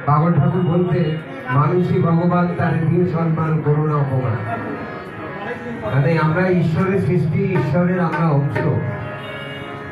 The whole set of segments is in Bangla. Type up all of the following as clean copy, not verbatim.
পাগল ঠাকুর বলতে মানুষই ভগবান, তার দিন সম্মান করুণা অপমান। মানে আমরা ঈশ্বরের সৃষ্টি, ঈশ্বরের আমরা অংশ,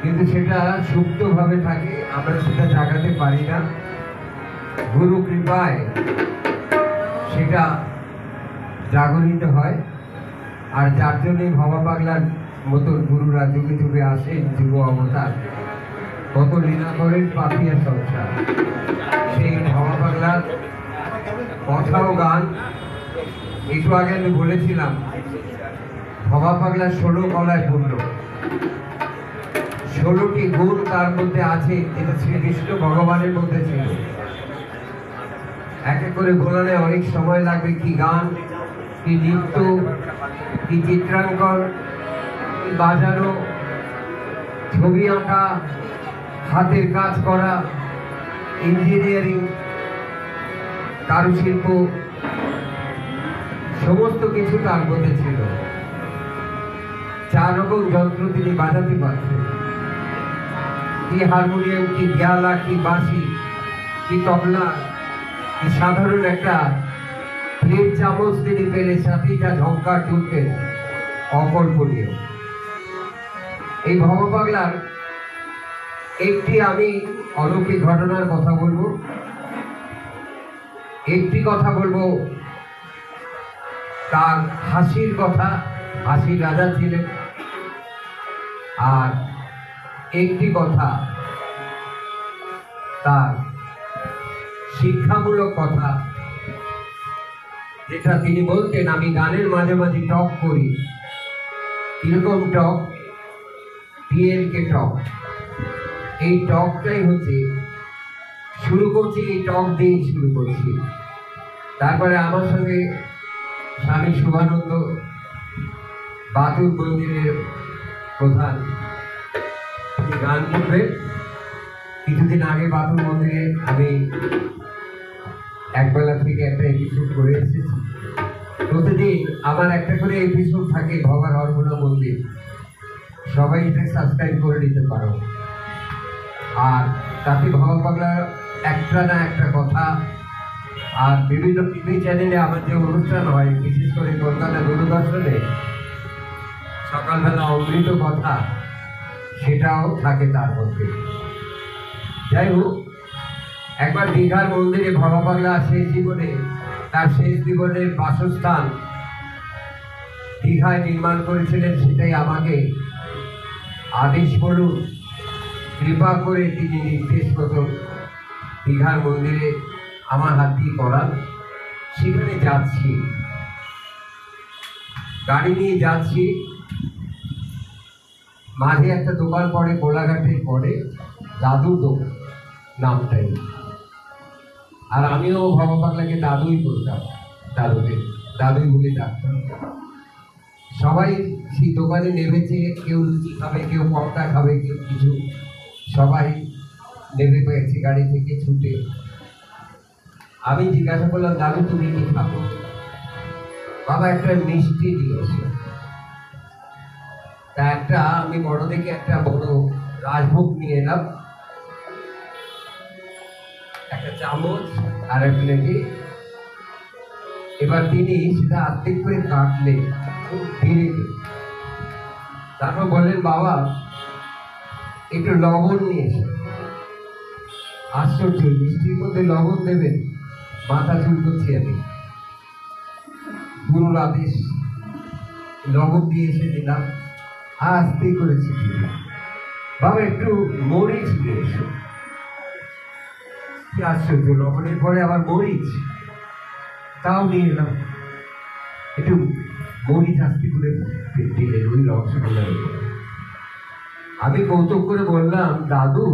কিন্তু সেটা সুপ্তভাবে থাকে, আমরা সেটা জাগাতে পারি না। গুরু কৃপায় সেটা জাগরিত হয়। আর যার জন্যই ভবা পাগলার মতন গুরুরা যুগে যুগে আসেন, যুব অবতার, কত লীলা করেন পাপিয়া সংসার। সেই ভবা পাগলার কথা ও গান একটু আগে আমি বলেছিলাম, ভবা পাগলা 16 কলায় পূর্ণ, 16টি গুণ তার মধ্যে আছে, যেটা শ্রীকৃষ্ণ ভগবানের মধ্যে ছিল। এক এক করে গোলানে অনেক সময় লাগবে। কি গান, কি নৃত্য, কি চিত্রাঙ্কন, কি বাজানো, ছবি আঁকা, হাতের কাজ করা, ইঞ্জিনিয়ারিং, কারুশিল্প, সমস্ত কিছু তার মধ্যে ছিল। 4 রকম যন্ত্র তিনি বাজাতে পারতেন। কি হারমোনিয়াম, কি গিয়ালা, কি বাঁশি, কি তবলা, কি সাধারণ একটা প্লেট চামচ তিনি পেলে সাথে যা ঝঙ্কার তুলতেন, অকল্পনীয়। এই ভবা পাগলার একটি আমি অলৌকিক ঘটনার কথা বলবো। একটি কথা বলবো তার হাসির কথা, হাসির রাজা ছিলেন। আর একটি কথা তার শিক্ষামূলক কথা, যেটা তিনি বলতেন, আমি গানের মাঝে মাঝে টক করি। কিরকম টক? PLK টক। এই টকটাই হচ্ছে, শুরু করছি এই টক দিয়েই শুরু করছি। তারপরে আমার সঙ্গে স্বামী শুভানন্দ, বাতুর মন্দিরের প্রধান, তিনি গান করবেন। কিছুদিন আগে বাতুর মন্দিরে আমি একবেলা থেকে একটা এপিসোড করে এসেছি। প্রতিদিন আমার একটা করে এপিসোড থাকে ভবার হরমোনা মন্দির, সবাই এটা সাবস্ক্রাইব করে নিতে পারো। আর তাতে ভবা পাগলার একটা না একটা কথা, আর বিভিন্ন টিভি চ্যানেলে আমার যে অনুষ্ঠান হয়, বিশেষ করে কলকাতা দূরদর্শনে সকালবেলা অমৃত কথা, সেটাও থাকে তার মধ্যে। যাই হোক, একবার দীঘার মন্দিরে ভবা পাগলা শেষ জীবনে, তার শেষ জীবনের বাসস্থান দীঘায় নির্মাণ করেছিলেন। সেটাই আমাকে আদেশ বলুন, কৃপা করে তিনি নির্দেশ মতো দীঘার মন্দিরে আমার হাত দিয়ে করান। সেখানে যাচ্ছি, গাড়ি নিয়ে যাচ্ছি, মাঝে একটা দোকান পড়ে, কোলাঘাটের পরে দাদুর দোকান নামটাই। আর আমিও ভবা পাগলাকে দাদুই বলতাম, দাদুই বলে ডাকতাম। সবাই সেই দোকানে নেমেছে, কেউ লুচি খাবে, কেউ পকটা খাবে, কেউ কিছু, সবাই নেমে পেয়েছে গাড়ি থেকে ছুটে। আমি জিজ্ঞাসা করলাম, দাদু তুমি কি খাবো? বাবা একটা মিষ্টি দিয়েছে। তা একটা আমি বড় দেখে একটা বড় রাজভোগ নিয়ে এলাম, একটা চামচ আর এক প্লেটে। এবার তিনি সেটা আর্ধেক করে কাটলেন খুব ধীরে ধীরে। তারপর বললেন, বাবা একটু লবণ নিয়ে এসে। আশ্চর্য, মিষ্টির মধ্যে লবণ দেবেন? মাথা চুলকোচ্ছি আমি। গুরুর আদেশ, লবণ দিয়ে এসে দিলাম, আস্তে করেছি দিলাম। বাবা একটু মরিচ নিয়ে এসো। কি আশ্চর্য, লবণের পরে আবার মরিচ, তাও নিয়ে এলাম। একটু মরিচ আস্তে করে দিলেন ওই রসগোল্লার উপরে। আমি কৌতুক করে বললাম, দাদু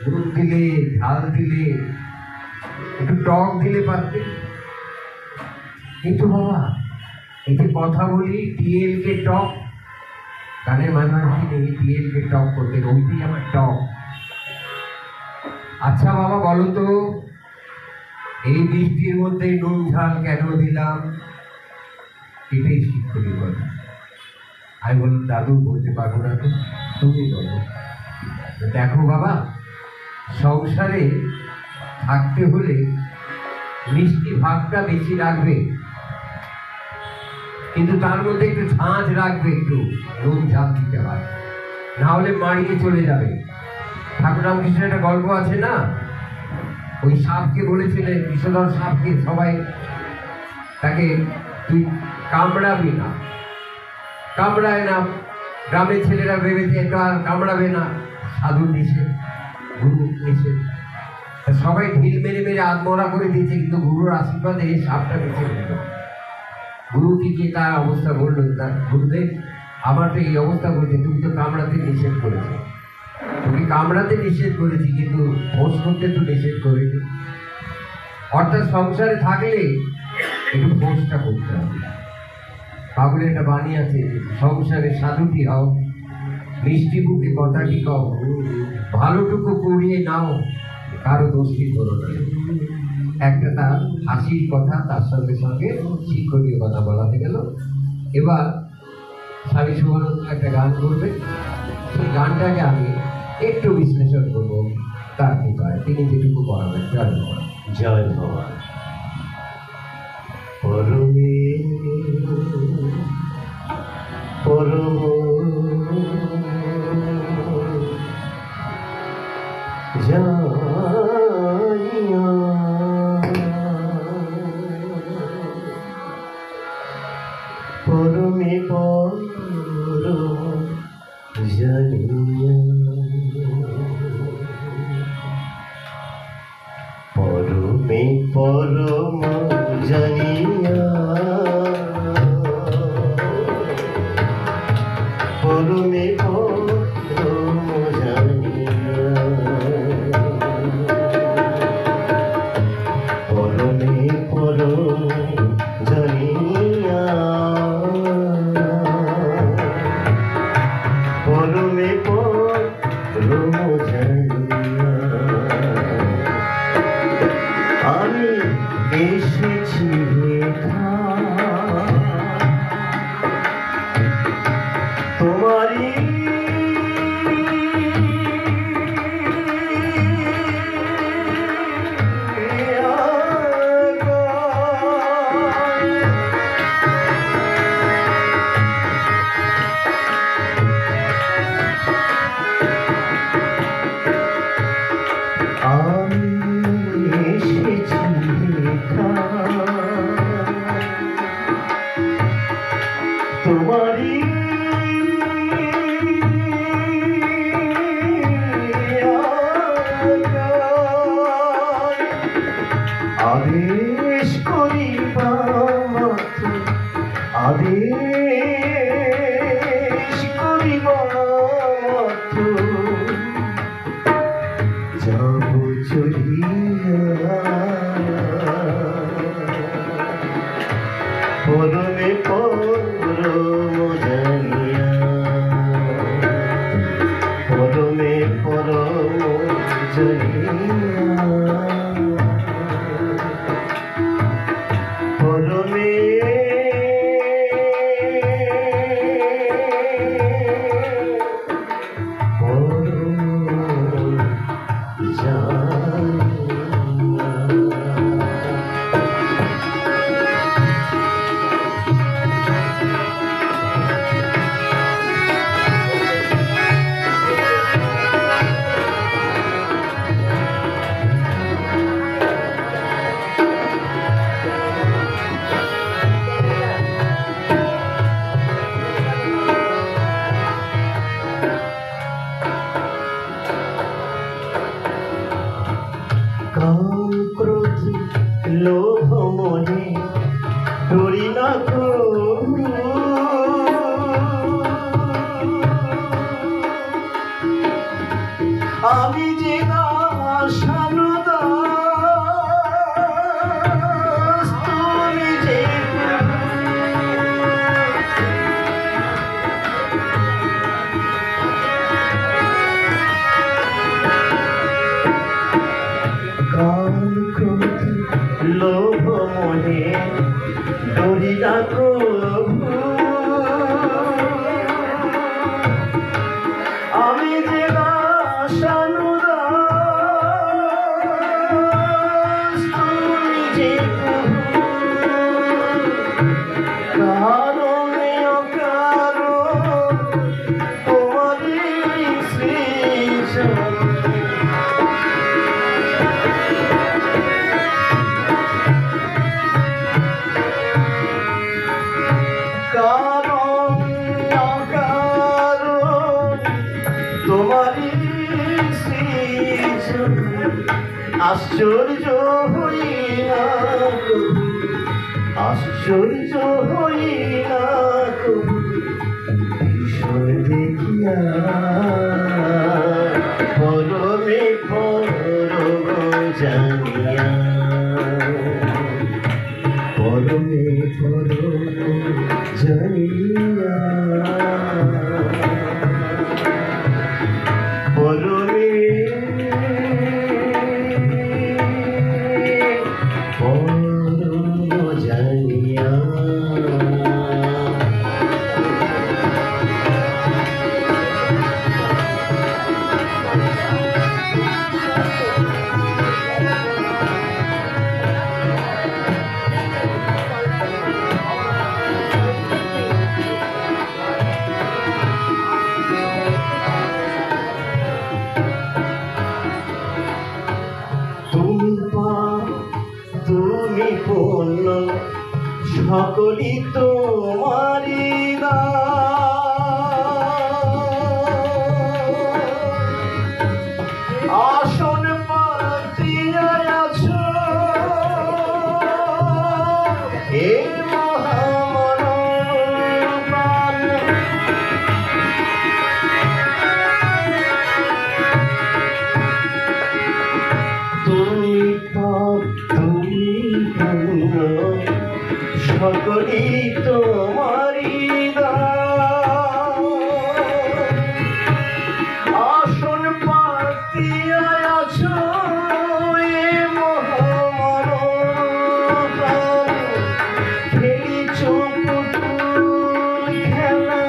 নুন দিলে, ঝাল দিলে, একটু টক দিলে পারতে। কিন্তু বাবা এই যে কথা বলি, PLK টক, গানের মাঝামাঝি নেই, PLK টক করতেন, ওইটাই আমার টক। আচ্ছা বাবা বলো তো, এই বৃষ্টির মধ্যে নুন ঝাল কেন দিলাম? এটাই শিক্ষণীয় কথা। আমি বললাম, দাদু বলতে পারবো না তো, তুমি বলো। দেখো বাবা, সংসারে থাকতে হলে মিষ্টি ভাবটা বেশি রাখবে, কিন্তু তার মধ্যে একটু ঝাঁঝ রাখবে, একটু নুন ঝাঁঝ দিতে হয়, না হলে মাড়িয়ে চলে যাবে। ঠাকুর রামকৃষ্ণের একটা গল্প আছে না, ওই সাপকে বলেছিলেন, বিষধর সাপকে, সবাই তাকে তুই কামড়াবি না, কামড়ায় না। গ্রামের ছেলেরা ভেবেছে এটা আর কামড়াবে না, সাধু নিষেধ, গুরু নিষেধ, সবাই ঢিল মেরে মেরে আত্মহত্যা করে দিয়েছে, কিন্তু গুরুর আশীর্বাদে সাপটা বেঁচে গেল। গুরু কি তার অবস্থা বললো, তার গুরুদেব আমার তো এই অবস্থা বলছে, তুমি তো কামড়াতে নিষেধ করেছো, তুমি কামড়াতে নিষেধ করেছি, কিন্তু ভোজ করতে তো নিষেধ করেনি। অর্থাৎ সংসারে থাকলে একটু ভোজটা করতে হবে। বাবুল একটা বাণী আছে, সংসারে সাধুটি হও, মিষ্টি মুখে কথাটি কও, ভালোটুকু কুড়িয়ে নাও, কারো দোষী করো না। একটা তার হাসির কথা, তার সঙ্গে সঙ্গে শিক্ষণীয় কথা বলা হয়ে গেল। এবার স্বামী শুভানন্দ একটা গান করবে, সেই গানটাকে আমি একটু বিশ্লেষণ করব তার কৃপায়, তিনি যেটুকু করাবেন। জয় ভগবান। জয় ভগবান। পরমে পরম জানিয়া পরমে পরম জানিয়া পরমে পরম জানিয়া পরমে পরম জানিয়া পরমে পরম জানিয়া পরমে পরম জানিয়া আমি এসেছি তোমারই তোমারই আদেশ করিবা মাত্র, আদেশ করিবা মাত্র যাব চলিয়া পরমে পরম জানিয়া পরমে পরম জানিয়া পরমে পরম জানিয়া। কাম ক্রোধ লোভ মোহে ধরি না আমি যে দাসানুদাস তুমি যে কাম ক্রোধ লোভ মোহে কারণ অকারণ তোমারই সৃজন, আশ্চর্য হই না কবু, আশ্চর্য হই না কবু, ভীষণ দেখিয়া পরমে পরম জানিয়া, পরমে পরম জানিয়া, পরমে পরম জানিয়া। তুমি পূর্ণ সকলই তোমারি আসন পাতিয়া আছো এই মহামনপ্রাণ, তুমি সকলই তোমারি আসন পাতিয়া আছো এ মহামনপ্রাণ, খেলিছ পুতুল খেলা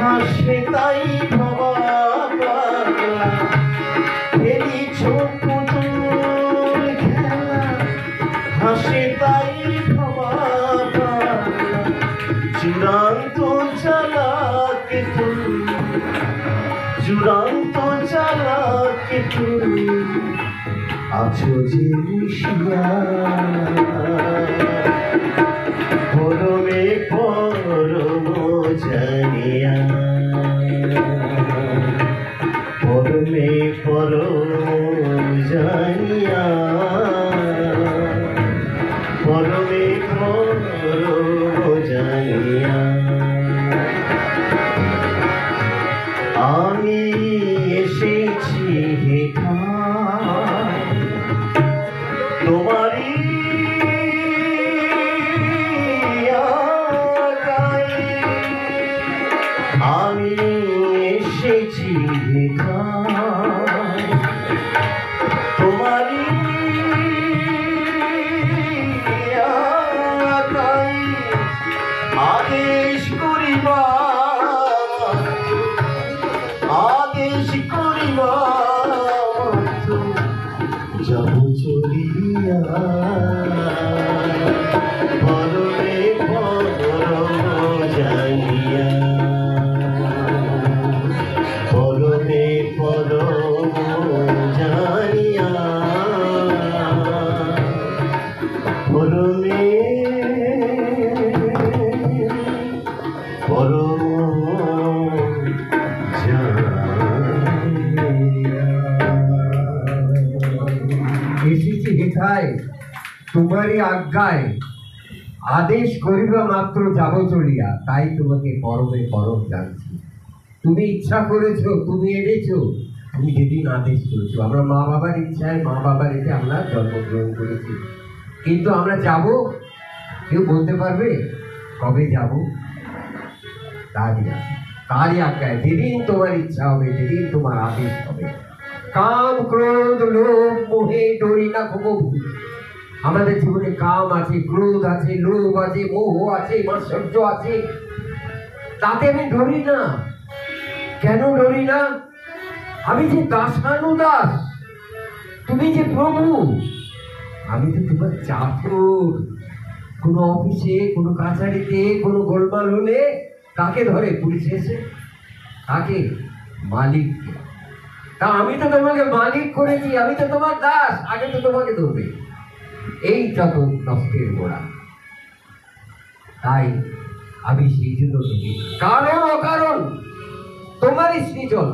হাসে তাই ভবা পাগলা, খেলিছ পুতুল খেলা হাসে তাই চূড়ান্ত চালাকে তুমি, চূড়ান্ত চালাকে তুমি আছো যে মিশিয়া, পরমে পরম জানিয়া, পরমে পরম জানিয়া, পরমে পরম জানিয়া। আমি এসেছি হেথায় তোমারই আগায়, আমি এসেছি হেথায় তোমারই আগায়, আদেশ করিবা, আদেশ করিবা যাব চলিয়া, পরমে পরম জানিয়া, পরমে পরম জানিয়া, পরমে পরম এসেছি হেথায় তোমারই আজ্ঞায়, আদেশ করিবা মাত্র যাব চলিয়া, তাই তোমাকে পরমে পরম জানছি। তুমি ইচ্ছা করেছো, তুমি এনেছো, তুমি যেদিন আদেশ করেছো। আমরা মা বাবার ইচ্ছায়, মা বাবার এতে আমরা জন্মগ্রহণ করেছি, কিন্তু আমরা যাব, কেউ বলতে পারবে কবে যাব? তারই আজ্ঞায়, যেদিন তোমার ইচ্ছা হবে, যেদিন তোমার আদেশ হবে। কাম ক্রোধ লোভ মোহে ডরি না কবু। আমাদের জীবনে কাম আছে, ক্রোধ আছে, লোভ আছে, মোহ আছে, মাৎসর্য আছে, তাতে আমি ডরি না। কেন ডরি না? আমি যে দাসানুদাস, তুমি যে প্রভু, আমি তো তোমার চাকর। কোনো অফিসে, কোনো কাছারিতে কোনো গোলমাল হলে কাকে ধরে? পুলিশ এসে কাকে? মালিককে। তা আমি তো তোমাকে মালিক করেছি, আমি তো তোমার দাস, আগে তো তোমাকে ধরবে। এইটা তো নষ্টের গোড়া। তাই আমি সেই জন্য তুমি কারণ অকারণ তোমারই সৃজন,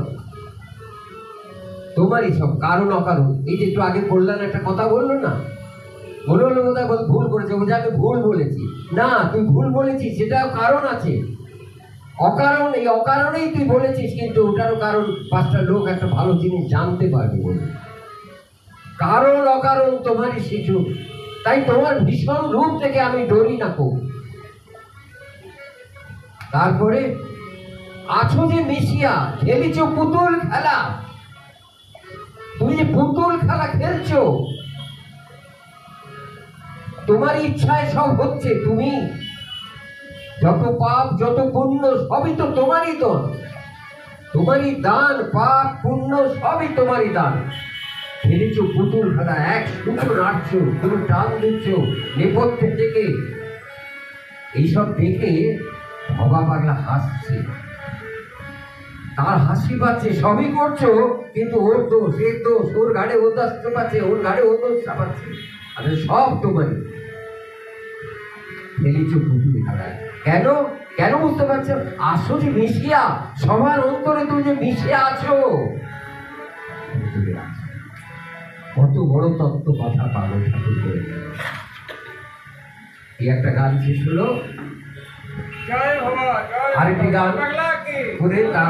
তোমারই সব কারণ অকারণ। এই যে একটু আগে বললাম, একটা কথা বললো না, মনে হলো বোধহয় ভুল করেছে, ও যে আমি ভুল বলেছি। না, তুই ভুল বলেছিস, সেটাও কারণ আছে। অকারণ, এই অকারণেই তুই বলেছিস, কিন্তু ওটারও কারণ পাঁচটা লোক একটা ভালো জিনিস জানতে পারবে বলে। কারণ অকারণ তোমারই শিশু, তাই তোমার ভীষণ রূপ থেকে আমি ডরি না খুব। তারপরে আছো যে মিশিয়া, খেলিছ পুতুল খেলা। তুমি যে পুতুল খেলা খেলছো, তোমার ইচ্ছায় সব হচ্ছে। তুমি যত পাপ যত পুণ্য সবই তো তোমারই দান, তোমারই দান। পাপ পুণ্য সবই তোমারই দান। খেলেছ পুতুল খেলা, এক সুতো নাড়ছো, তুমি টান দিচ্ছ নেপথ্যে থেকে। এইসব দেখে ভবা পাগলা হাসছে, তার হাসি পাচ্ছে, সবই করছো, কিন্তু ওর দোষ, এর দোষ, ওর ঘাড়ে ও দোষ পাচ্ছে, ওর ঘাড়ে ও দোষ চাপাচ্ছে। আরে সব তোমারই। খেলেছ পুতুল খেলায়। কেন কেন বুঝতে পারছো? আসো যে মিশিয়া, সবার অন্তরে তুমি যে মিশে আছো। কত বড় তত্ত্ব কথা পাগল ঠাকুর করে। এই একটা গান শেষ হলো, আরেকটি গান করে